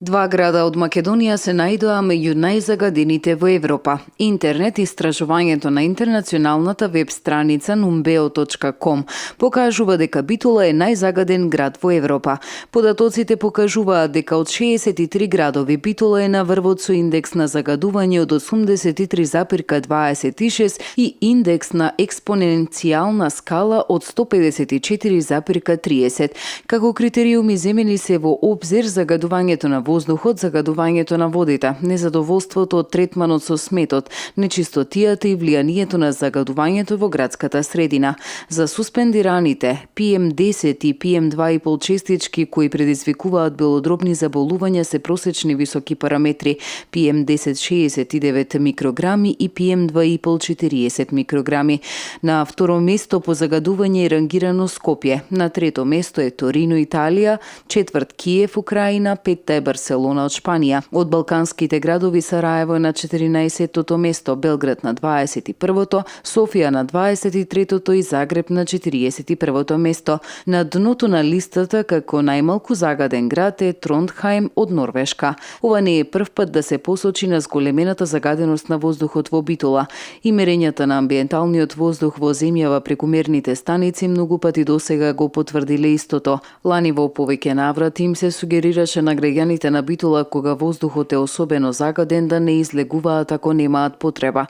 Два града од Македонија се најдоа меѓу најзагадените во Европа. Интернет истражувањето на интернационалната веб страница numbeo.com покажува дека Битола е најзагаден град во Европа. Податоците покажуваат дека од 63 градови Битола е на врвот со индекс на загадување од 83,26 и индекс на експоненцијална скала од 154,30. Како критериуми земени се во обзир загадувањето на воздухот, загадувањето на водите, незадоволството од третманот со сметот, нечистотијата и влијанието на загадувањето во градската средина. За суспендираните PM10 и PM2,5 честички кои предизвикуваат белодробни заболувања се просечни високи параметри PM10 69 микрограми и PM2,5 40 микрограми. На второ место по загадување е рангирано Скопје, на трето место е Торино, Италија, четврт Киев, Украина, петта е Барселона од Шпанија. Од балканските градови Сараево е на 14-тото место, Белград на 21-то, Софија на 23-тото и Загреб на 41-то место. На дното на листата како најмалку загаден град е Трондхајм од Норвешка. Ова не е прв пат да се посочи на зголемената загаденост на воздухот во Битола. И мерењата на амбиенталниот воздух во земјава преку мерните станици многу пати досега го потврдиле истото. Лани во повеќе наврати им се сугерираше на граѓаните на Битола кога воздухот е особено загаден да не излегуваат ако немаат потреба.